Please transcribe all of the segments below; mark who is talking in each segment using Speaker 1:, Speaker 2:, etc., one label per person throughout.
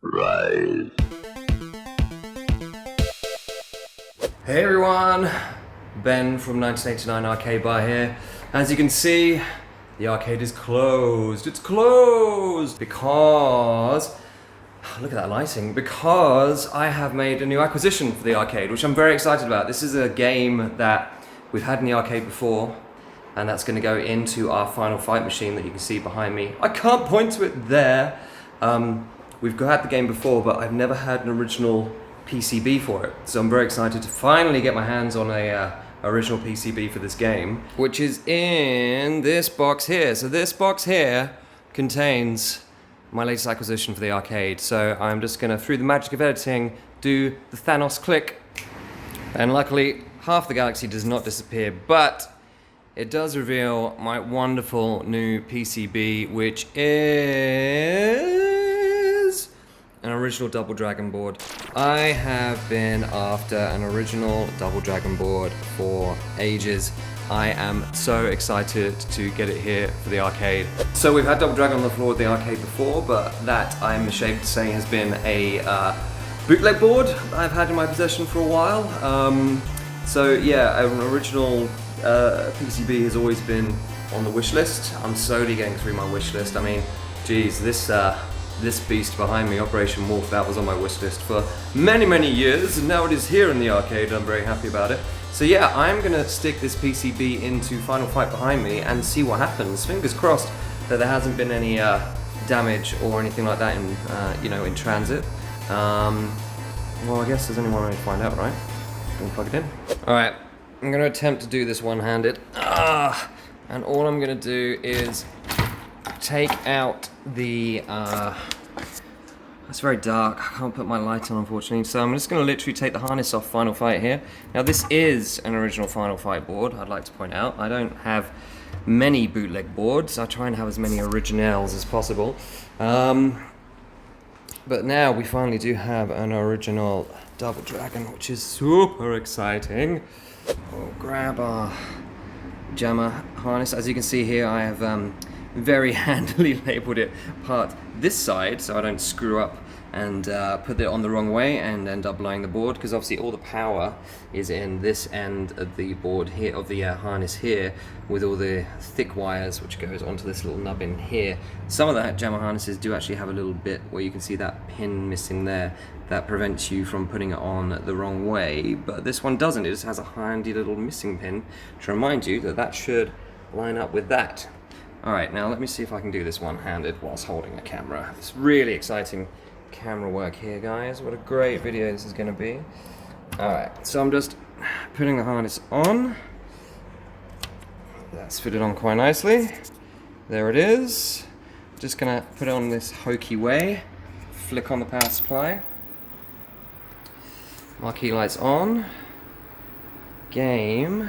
Speaker 1: Rise.
Speaker 2: Hey everyone, Ben from 1989 Arcade Bar here. As you can see, the arcade is closed. It's closed because, look at that lighting, because I have made a new acquisition for the arcade, which I'm very excited about. This is a game that we've had in the arcade before, and that's going to go into our Final Fight machine that you can see behind me. I can't point to it there. We've had the game before, but I've never had an original PCB for it. So I'm very excited to finally get my hands on a original PCB for this game, which is in this box here. So this box here contains my latest acquisition for the arcade. So I'm just gonna, through the magic of editing, do the Thanos click. And luckily, half the galaxy does not disappear, but it does reveal my wonderful new PCB, which is an original Double Dragon board. I have been after an original Double Dragon board for ages. I am so excited to get it here for the arcade. So we've had Double Dragon on the floor at the arcade before, but that, I'm ashamed to say, has been a bootleg board that I've had in my possession for a while. So yeah, an original PCB has always been on the wish list. I'm slowly getting through my wish list. I mean, geez, this beast behind me, Operation Wolf, that was on my wish list for many, many years, and now it is here in the arcade, and I'm very happy about it. So yeah, I'm gonna stick this PCB into Final Fight behind me and see what happens. Fingers crossed that there hasn't been any damage or anything like that in, in transit. Well, I guess there's only one way to find out, right? Gonna plug it in. All right, I'm gonna attempt to do this one-handed. And all I'm gonna do is take out the, it's very dark, I can't put my light on unfortunately, so I'm just going to literally take the harness off Final Fight here. Now this is an original Final Fight board, I'd like to point out. I don't have many bootleg boards, I try and have as many originals as possible. But now we finally do have an original Double Dragon, which is super exciting. We'll grab our jammer harness. As you can see here, I have very handily labeled it part this side so I don't screw up and put it on the wrong way and end up blowing the board, because obviously all the power is in this end of the board here, of the harness here, with all the thick wires which goes onto this little nub in here. Some of the jammer harnesses do actually have a little bit where you can see that pin missing there that prevents you from putting it on the wrong way, but this one doesn't. It just has a handy little missing pin to remind you that that should line up with that. Alright, now let me see if I can do this one-handed whilst holding a camera. It's really exciting camera work here, guys. What a great video this is going to be. Alright, so I'm just putting the harness on. That's fitted on quite nicely. There it is. Just going to put it on this hokey way. Flick on the power supply. Marquee lights on. Game.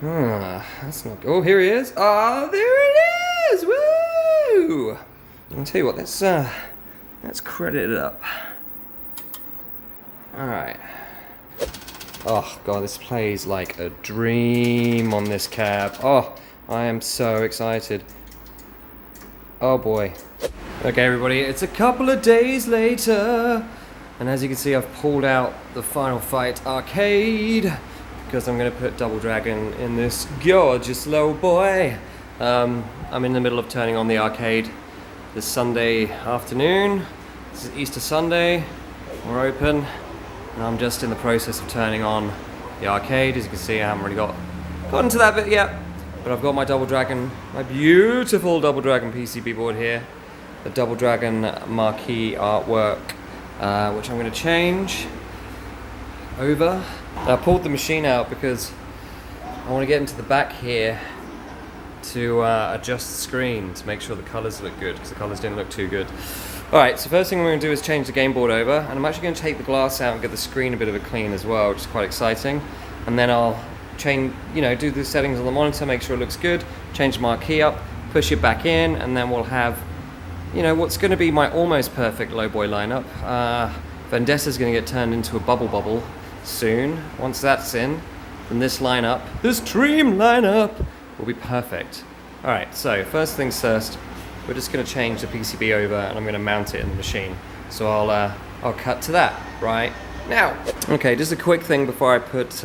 Speaker 2: That's not good. Oh, here he is. Oh, there it is! Woo! I'll tell you what, let's credit it up. Alright. Oh, God, this plays like a dream on this cab. Oh, I am so excited. Oh, boy. Okay, everybody, it's a couple of days later. And as you can see, I've pulled out the Final Fight arcade, because I'm going to put Double Dragon in this gorgeous little boy. I'm in the middle of turning on the arcade this Sunday afternoon. This is Easter Sunday, we're open, and I'm just in the process of turning on the arcade. As you can see, I haven't really gotten to that bit yet, but I've got my Double Dragon, my beautiful Double Dragon PCB board here, the Double Dragon Marquee artwork, which I'm going to change over. I pulled the machine out because I want to get into the back here to adjust the screen to make sure the colours look good, because the colours didn't look too good. Alright, so first thing we're going to do is change the game board over, and I'm actually going to take the glass out and get the screen a bit of a clean as well, which is quite exciting. And then I'll do the settings on the monitor, make sure it looks good, change the marquee up, push it back in, and then we'll have, what's going to be my almost perfect low boy lineup. Vendessa's going to get turned into a bubble soon. Once that's in, then this lineup, this dream lineup, will be perfect. Alright, so first things first, we're just going to change the PCB over and I'm going to mount it in the machine. So I'll cut to that right now. Okay, just a quick thing before I put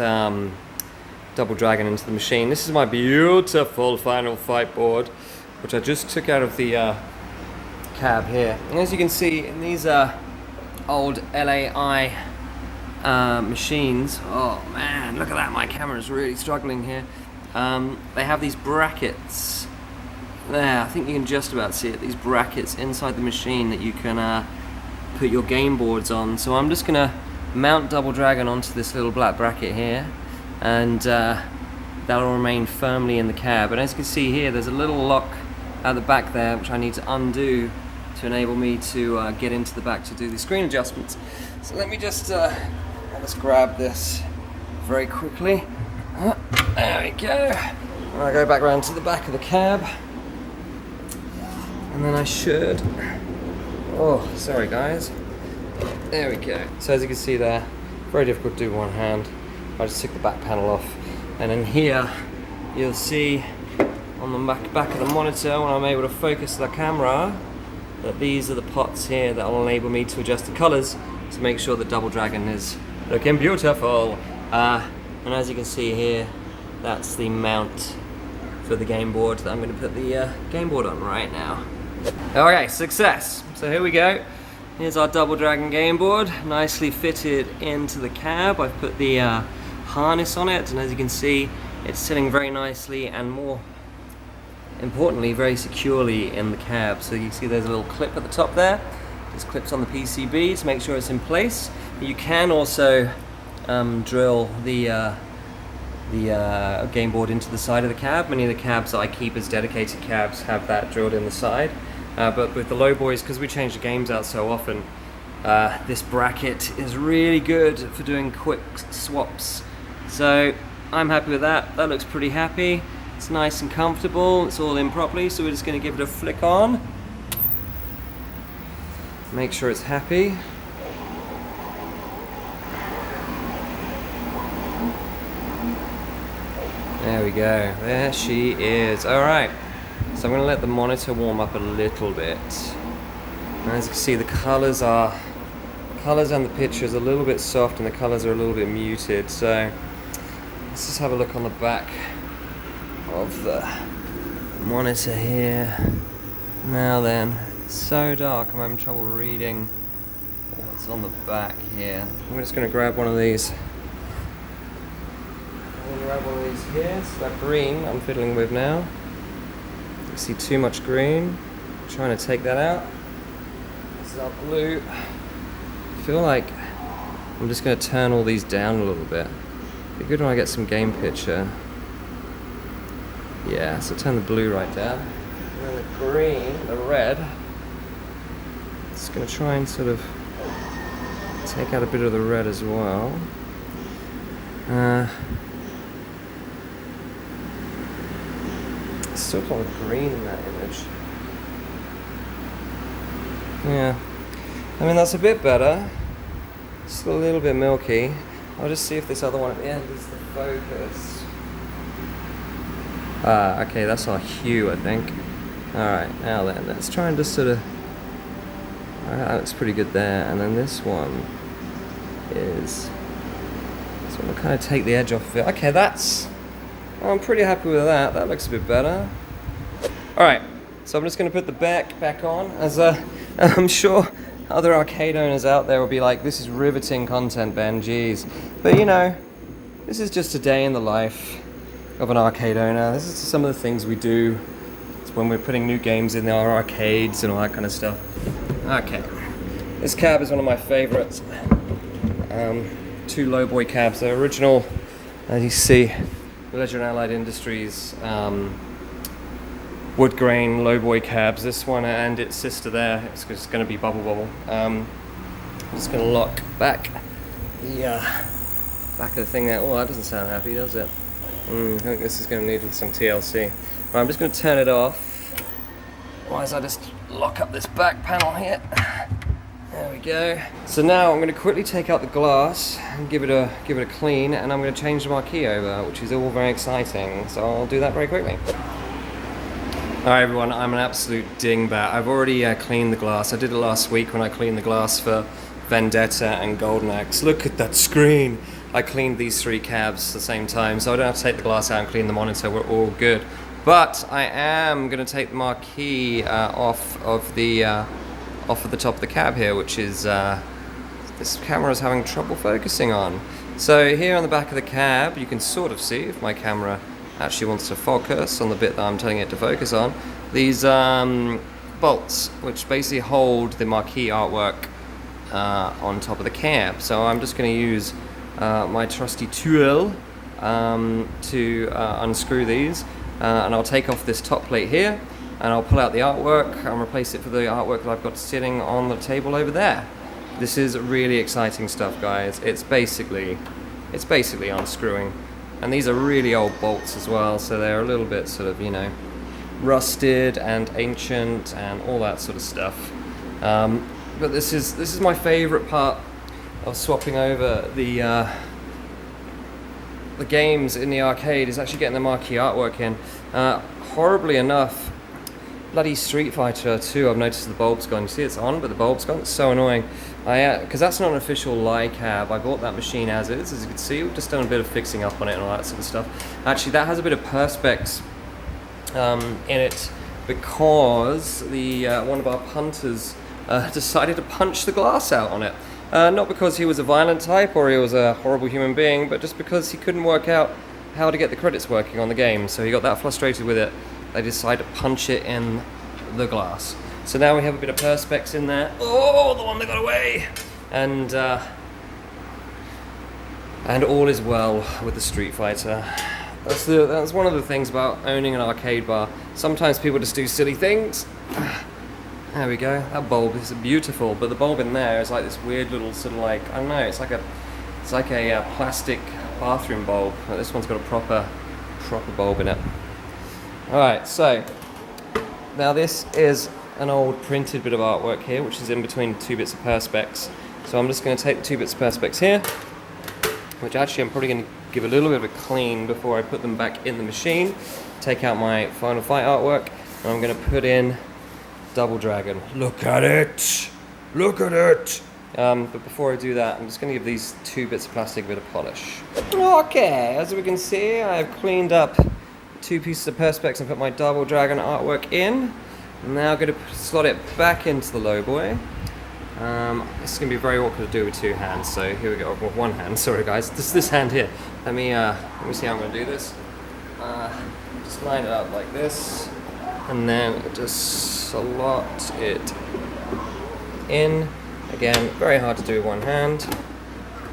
Speaker 2: Double Dragon into the machine. This is my beautiful Final Fight board, which I just took out of the cab here. And as you can see, in these old LAI machines, oh man, look at that, my camera's really struggling here. They have these brackets there, I think you can just about see it, these brackets inside the machine that you can put your game boards on. So I'm just gonna mount Double Dragon onto this little black bracket here, and that'll remain firmly in the cab. And as you can see here, there's a little lock at the back there which I need to undo to enable me to get into the back to do the screen adjustments. So let me just let's grab this very quickly. There we go. And I go back around to the back of the cab, and then I should. Oh, sorry guys. There we go. So as you can see there, very difficult to do with one hand. I just took the back panel off, and in here you'll see on the back of the monitor, when I'm able to focus the camera, that these are the pots here that will enable me to adjust the colors to make sure that Double Dragon is looking beautiful. And as you can see here, that's the mount for the game board that I'm going to put the game board on right now. Okay, success. So here we go. Here's our Double Dragon game board, nicely fitted into the cab. I've put the harness on it, and as you can see, it's sitting very nicely and, more importantly, very securely in the cab. So you can see there's a little clip at the top there. This clips on the PCB to make sure it's in place. You can also drill the game board into the side of the cab. Many of the cabs that I keep as dedicated cabs have that drilled in the side. But with the low boys, because we change the games out so often, this bracket is really good for doing quick swaps. So I'm happy with that. That looks pretty happy. It's nice and comfortable. It's all in properly. So we're just going to give it a flick on. Make sure it's happy. There we go. There she is. All right. So I'm going to let the monitor warm up a little bit. And as you can see, the colors and the picture is a little bit soft, and the colors are a little bit muted. So let's just have a look on the back of the monitor here. Now then, it's so dark, I'm having trouble reading what's on the back here. I'm just going to grab one of these. I'm going to grab one of these here. It's that green I'm fiddling with now. You see too much green. I'm trying to take that out. This is our blue. I feel like I'm just going to turn all these down a little bit. It'd be good when I get some game picture. Yeah, so turn the blue right down. And then the green, the red. Just going to try and sort of take out a bit of the red as well. Still got the green in that image. Yeah, I mean that's a bit better. Still a little bit milky. I'll just see if this other one at the end is the focus. Okay, that's our hue, I think. Alright, now then, let's try and just sort of... that looks pretty good there. And then this one is... So we'll kind of take the edge off of it. Okay, I'm pretty happy with that. That looks a bit better. Alright, so I'm just going to put the back on, as I'm sure other arcade owners out there will be like, this is riveting content, Ben, jeez. But you know, this is just a day in the life of an arcade owner. This is some of the things we do when we're putting new games in our arcades and all that kind of stuff. Okay, this cab is one of my favorites. Two lowboy cabs. They're original, as you see, Leisure and Allied Industries wood grain lowboy cabs. This one and its sister there, it's just going to be Bubble. I'm just going to lock back the back of the thing there. Oh, that doesn't sound happy, does it? I think this is going to need some TLC. Right, I'm just going to turn it off. Otherwise I just lock up this back panel here. There we go. So now I'm going to quickly take out the glass and give it a clean, and I'm going to change the marquee over, which is all very exciting. So I'll do that very quickly. Alright everyone, I'm an absolute dingbat. I've already cleaned the glass. I did it last week when I cleaned the glass for Vendetta and Golden Axe. Look at that screen! I cleaned these 3 cabs at the same time, so I don't have to take the glass out and clean the monitor. We're all good. But I am going to take the marquee off of the top of the cab here, which is this camera is having trouble focusing on. So here on the back of the cab, you can sort of see if my camera actually wants to focus on the bit that I'm telling it to focus on. These bolts, which basically hold the marquee artwork on top of the cab. So I'm just going to use my trusty tool to unscrew these, and I'll take off this top plate here, and I'll pull out the artwork and replace it for the artwork that I've got sitting on the table over there. This is really exciting stuff, guys. It's basically unscrewing. And these are really old bolts as well, so they're a little bit sort of, you know, rusted and ancient and all that sort of stuff. But this is my favorite part of swapping over the games in the arcade, is actually getting the marquee artwork in. Horribly enough, bloody Street Fighter 2, I've noticed the bulb's gone. You see it's on, but the bulb's gone. It's so annoying. Because that's not an official Lie cab. I bought that machine as is, as you can see. We've just done a bit of fixing up on it and all that sort of stuff. Actually, that has a bit of perspex in it because the one of our punters decided to punch the glass out on it. Not because he was a violent type or he was a horrible human being, but just because he couldn't work out how to get the credits working on the game. So he got that frustrated with it, they decided to punch it in the glass. So now we have a bit of perspex in there. Oh, the one that got away! And all is well with the Street Fighter. That's one of the things about owning an arcade bar. Sometimes people just do silly things. There we go. That bulb is beautiful, but the bulb in there is like this weird little sort of like, I don't know, it's like a plastic bathroom bulb. This one's got a proper bulb in it. Alright, so now this is an old printed bit of artwork here, which is in between 2 bits of perspex. So I'm just going to take the 2 bits of perspex here, which actually I'm probably going to give a little bit of a clean before I put them back in the machine. Take out my Final Fight artwork, and I'm going to put in Double Dragon. Look at it! Look at it! But before I do that, I'm just going to give these 2 bits of plastic a bit of polish. Okay, as we can see, I've cleaned up 2 pieces of perspex and put my Double Dragon artwork in. I'm now going to slot it back into the low boy. This is going to be very awkward to do with 2 hands, so here we go. Well, 1 hand, sorry guys. This hand here. Let me see how I'm going to do this. Just line it up like this, and then just slot it in. Again, very hard to do with 1 hand,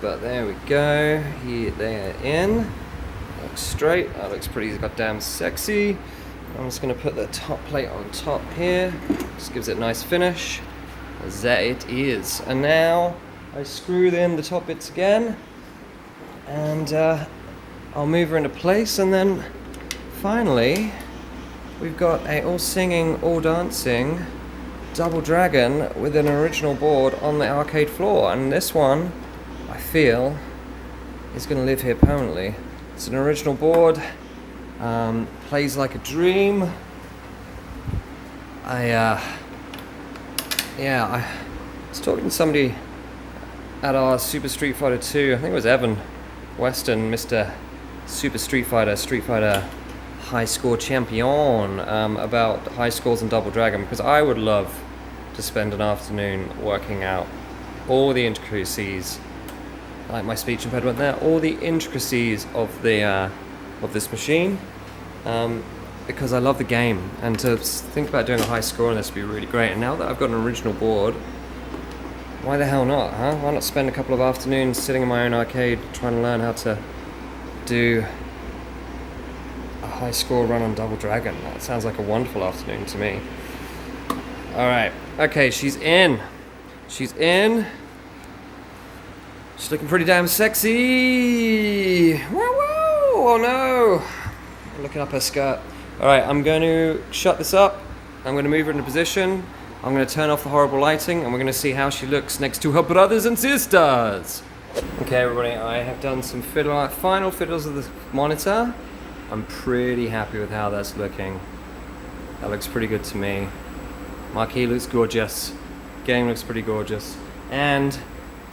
Speaker 2: but there we go. They're in. Looks straight. That looks pretty goddamn sexy. I'm just going to put the top plate on top here. Just gives it a nice finish. There it is. And now I screw in the top bits again, and I'll move her into place, and then finally we've got a all singing, all dancing Double Dragon with an original board on the arcade floor. And this one, I feel, is going to live here permanently. It's an original board. Plays like a dream. I was talking to somebody at our Super Street Fighter 2, I think it was Evan Weston, Mr. Super Street Fighter high score champion, about high scores and Double Dragon, because I would love to spend an afternoon working out all the intricacies, like my speech impediment there, all the intricacies of the of this machine, because I love the game, and to think about doing a high score on this would be really great. And now that I've got an original board, why the hell not, huh? Why not spend a couple of afternoons sitting in my own arcade trying to learn how to do a high score run on Double Dragon? That sounds like a wonderful afternoon to me. Alright, okay, she's in. She's in. She's looking pretty damn sexy. Woo woo! Oh no! I'm looking up her skirt. Alright, I'm going to shut this up. I'm going to move her into position. I'm going to turn off the horrible lighting, and we're going to see how she looks next to her brothers and sisters. Okay, everybody, I have done some final fiddles of the monitor. I'm pretty happy with how that's looking. That looks pretty good to me. Marquee looks gorgeous. Game looks pretty gorgeous. And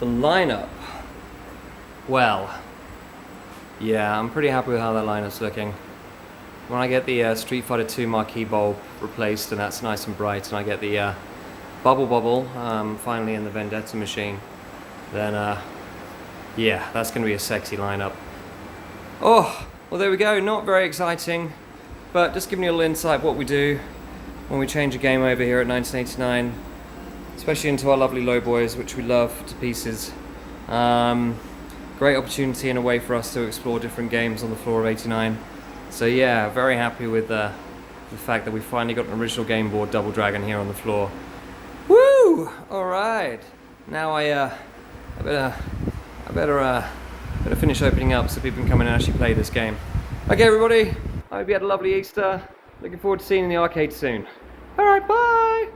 Speaker 2: the lineup, well, yeah, I'm pretty happy with how that lineup's looking. When I get the Street Fighter 2 Marquee bulb replaced and that's nice and bright, and I get the Bubble finally in the Vendetta machine, then yeah, that's going to be a sexy lineup. Oh, well there we go, not very exciting, but just giving you a little insight of what we do when we change a game over here at 1989, especially into our lovely low boys, which we love to pieces. Great opportunity in a way for us to explore different games on the floor of 89. So yeah, very happy with the fact that we finally got an original game board Double Dragon here on the floor. Woo! All right. Now I better finish opening up so people can come in and actually play this game. Okay, everybody. I hope you had a lovely Easter. Looking forward to seeing you in the arcade soon. All right, bye.